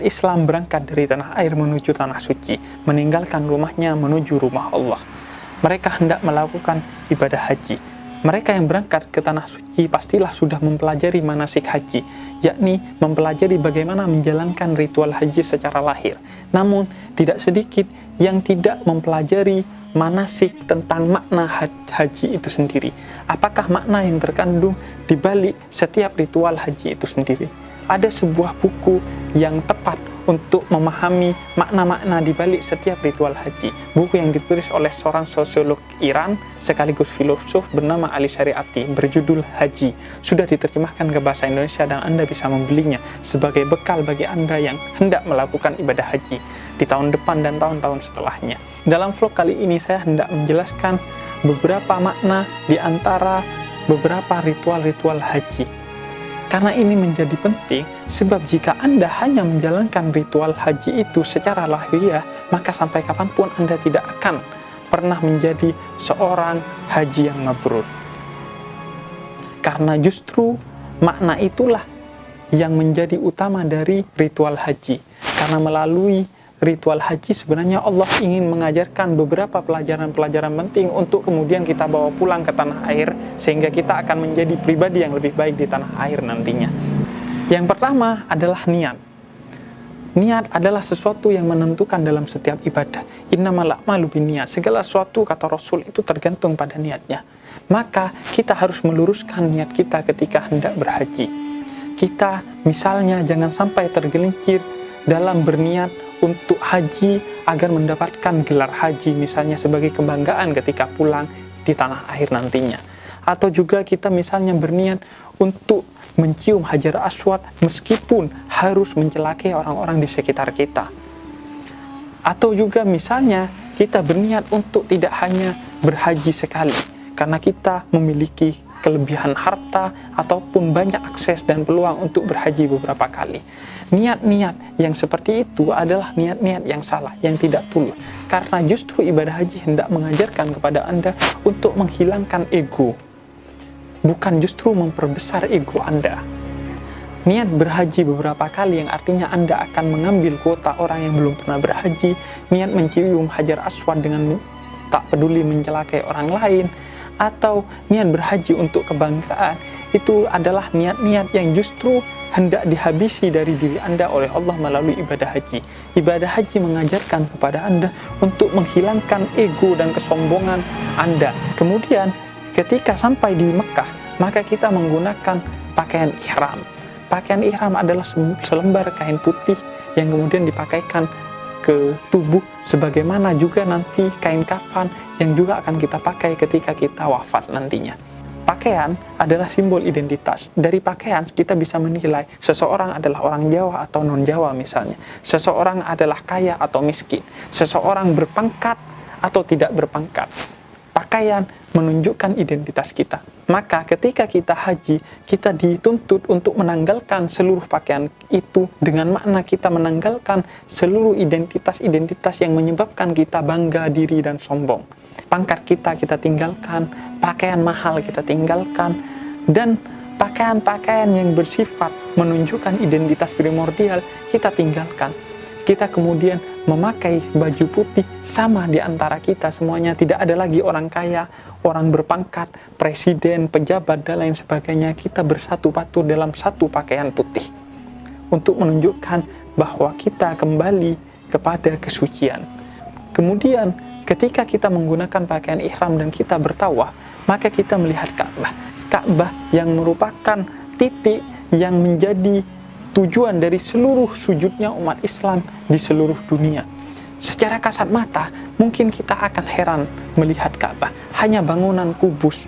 Islam berangkat dari tanah air menuju tanah suci, meninggalkan rumahnya menuju rumah Allah. Mereka hendak melakukan ibadah haji. Mereka yang berangkat ke tanah suci pastilah sudah mempelajari manasik haji, yakni mempelajari bagaimana menjalankan ritual haji secara lahir. Namun, tidak sedikit yang tidak mempelajari manasik tentang makna haji itu sendiri. Apakah makna yang terkandung di balik setiap ritual haji itu sendiri? Ada sebuah buku yang tepat untuk memahami makna-makna di balik setiap ritual haji. Buku yang ditulis oleh seorang sosiolog Iran sekaligus filosof bernama Ali Shariati berjudul Haji. Sudah diterjemahkan ke bahasa Indonesia dan Anda bisa membelinya sebagai bekal bagi Anda yang hendak melakukan ibadah haji di tahun depan dan tahun-tahun setelahnya. Dalam vlog kali ini saya hendak menjelaskan beberapa makna di antara beberapa ritual-ritual haji. Karena ini menjadi penting, sebab jika Anda hanya menjalankan ritual haji itu secara lahiriah, maka sampai kapanpun Anda tidak akan pernah menjadi seorang haji yang mabrur. Karena justru makna itulah yang menjadi utama dari ritual haji. Karena melalui ritual haji sebenarnya Allah ingin mengajarkan beberapa pelajaran-pelajaran penting untuk kemudian kita bawa pulang ke tanah air sehingga kita akan menjadi pribadi yang lebih baik di tanah air nantinya. Yang pertama adalah niat. Niat adalah sesuatu yang menentukan dalam setiap ibadah. Innamal a'malu binniyat. Segala sesuatu kata Rasul itu tergantung pada niatnya. Maka kita harus meluruskan niat kita ketika hendak berhaji. Kita misalnya jangan sampai tergelincir dalam berniat untuk haji agar mendapatkan gelar haji misalnya sebagai kebanggaan ketika pulang di tanah air nantinya. Atau juga kita misalnya berniat untuk mencium Hajar Aswad meskipun harus mencelakai orang-orang di sekitar kita. Atau juga misalnya kita berniat untuk tidak hanya berhaji sekali karena kita memiliki kelebihan harta ataupun banyak akses dan peluang untuk berhaji beberapa kali. Niat-niat yang seperti itu adalah niat-niat yang salah, yang tidak tulus. Karena justru ibadah haji hendak mengajarkan kepada Anda untuk menghilangkan ego, bukan justru memperbesar ego Anda. Niat berhaji beberapa kali yang artinya Anda akan mengambil kuota orang yang belum pernah berhaji, niat mencium Hajar Aswad dengan tak peduli mencelakai orang lain, atau niat berhaji untuk kebanggaan, itu adalah niat-niat yang justru hendak dihabisi dari diri Anda oleh Allah melalui ibadah haji. Ibadah haji mengajarkan kepada Anda untuk menghilangkan ego dan kesombongan Anda. Kemudian ketika sampai di Mekah, maka kita menggunakan pakaian ihram. Pakaian ihram adalah selembar kain putih yang kemudian dipakaikan ke tubuh, sebagaimana juga nanti kain kafan yang juga akan kita pakai ketika kita wafat nantinya. Pakaian adalah simbol identitas. Dari pakaian kita bisa menilai seseorang adalah orang Jawa atau non-Jawa misalnya. Seseorang adalah kaya atau miskin. Seseorang berpangkat atau tidak berpangkat. Pakaian menunjukkan identitas kita. Maka ketika kita haji, kita dituntut untuk menanggalkan seluruh pakaian itu dengan makna kita menanggalkan seluruh identitas-identitas yang menyebabkan kita bangga diri dan sombong. Pangkat kita tinggalkan, pakaian mahal kita tinggalkan, dan pakaian-pakaian yang bersifat menunjukkan identitas primordial kita tinggalkan. Kita kemudian memakai baju putih sama di antara kita semuanya. Tidak ada lagi orang kaya, orang berpangkat, presiden, pejabat, dan lain sebagainya. Kita bersatu padu dalam satu pakaian putih untuk menunjukkan bahwa kita kembali kepada kesucian. Kemudian ketika kita menggunakan pakaian ihram dan kita bertawaf, maka kita melihat Ka'bah. Ka'bah yang merupakan titik yang menjadi tujuan dari seluruh sujudnya umat Islam di seluruh dunia. Secara kasat mata, mungkin kita akan heran melihat Ka'bah. Hanya bangunan kubus.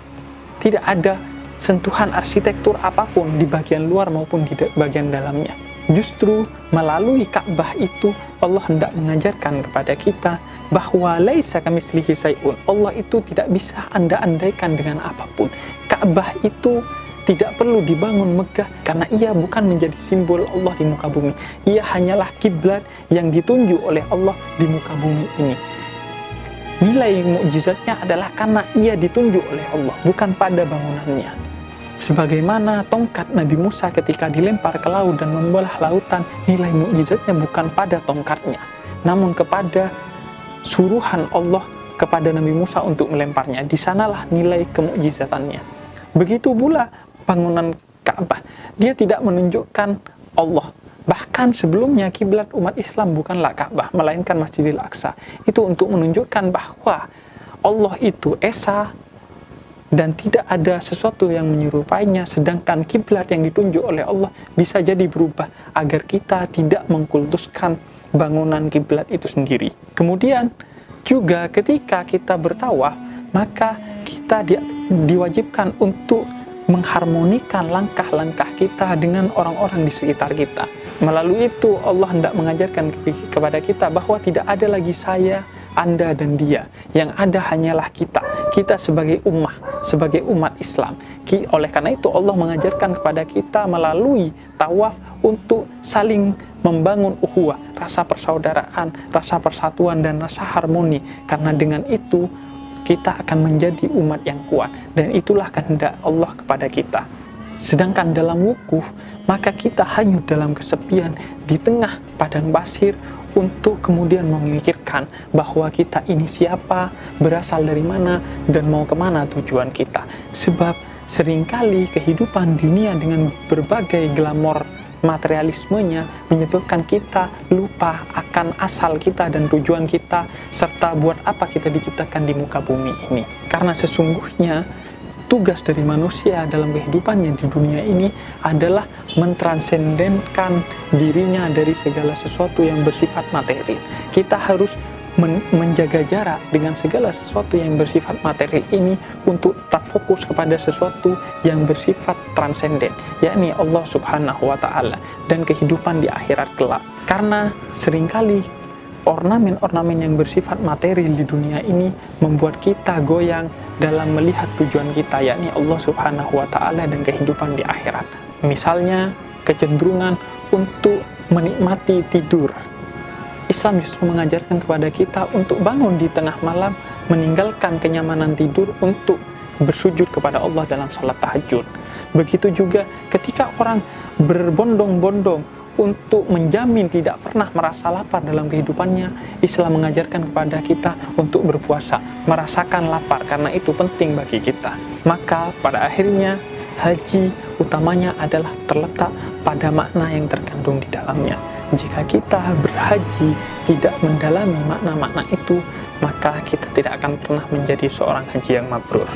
Tidak ada sentuhan arsitektur apapun di bagian luar maupun di bagian dalamnya. Justru melalui Ka'bah itu Allah hendak mengajarkan kepada kita bahwa laisa kamitslihi syai'un. Allah itu tidak bisa Anda andaikan dengan apapun. Ka'bah itu tidak perlu dibangun megah karena ia bukan menjadi simbol Allah di muka bumi. Ia hanyalah kiblat yang ditunjuk oleh Allah di muka bumi ini. Nilai mukjizatnya adalah karena ia ditunjuk oleh Allah, bukan pada bangunannya. Sebagaimana tongkat Nabi Musa ketika dilempar ke laut dan membelah lautan, nilai mukjizatnya bukan pada tongkatnya, namun kepada suruhan Allah kepada Nabi Musa untuk melemparnya. Di sanalah nilai kemukjizatannya. Begitu pula bangunan Ka'bah, dia tidak menunjukkan Allah. Bahkan sebelumnya kiblat umat Islam bukanlah Ka'bah, melainkan Masjidil Aqsa. Itu untuk menunjukkan bahwa Allah itu esa dan tidak ada sesuatu yang menyerupainya, sedangkan kiblat yang ditunjuk oleh Allah bisa jadi berubah agar kita tidak mengkultuskan bangunan kiblat itu sendiri. Kemudian juga ketika kita bertawaf, maka kita diwajibkan untuk mengharmonikan langkah-langkah kita dengan orang-orang di sekitar kita. Melalui itu Allah hendak mengajarkan kepada kita bahwa tidak ada lagi saya, Anda, dan dia. Yang ada hanyalah kita sebagai umat Islam. Oleh karena itu Allah mengajarkan kepada kita melalui tawaf untuk saling membangun ukhuwah, rasa persaudaraan, rasa persatuan, dan rasa harmoni. Karena dengan itu kita akan menjadi umat yang kuat, dan itulah kehendak Allah kepada kita. Sedangkan dalam wukuf, maka kita hanyut dalam kesepian di tengah padang pasir untuk kemudian memikirkan bahwa kita ini siapa, berasal dari mana, dan mau kemana tujuan kita. Sebab seringkali kehidupan dunia dengan berbagai glamor materialismenya menyebabkan kita lupa akan asal kita dan tujuan kita, serta buat apa kita diciptakan di muka bumi ini. Karena sesungguhnya tugas dari manusia dalam kehidupannya di dunia ini adalah mentransendenkan dirinya dari segala sesuatu yang bersifat materi. Kita harus menjaga jarak dengan segala sesuatu yang bersifat materi ini untuk tak fokus kepada sesuatu yang bersifat transenden, yakni Allah Subhanahu wa Ta'ala dan kehidupan di akhirat kelak. Karena seringkali ornamen-ornamen yang bersifat materi di dunia ini membuat kita goyang dalam melihat tujuan kita, yakni Allah Subhanahu wa Ta'ala dan kehidupan di akhirat. Misalnya kecenderungan untuk menikmati tidur. Islam justru mengajarkan kepada kita untuk bangun di tengah malam, meninggalkan kenyamanan tidur untuk bersujud kepada Allah dalam salat tahajud. Begitu juga ketika orang berbondong-bondong untuk menjamin tidak pernah merasa lapar dalam kehidupannya, Islam mengajarkan kepada kita untuk berpuasa, merasakan lapar, karena itu penting bagi kita. Maka pada akhirnya haji utamanya adalah terletak pada makna yang terkandung di dalamnya. Jika kita berhaji tidak mendalami makna-makna itu, maka kita tidak akan pernah menjadi seorang haji yang mabrur.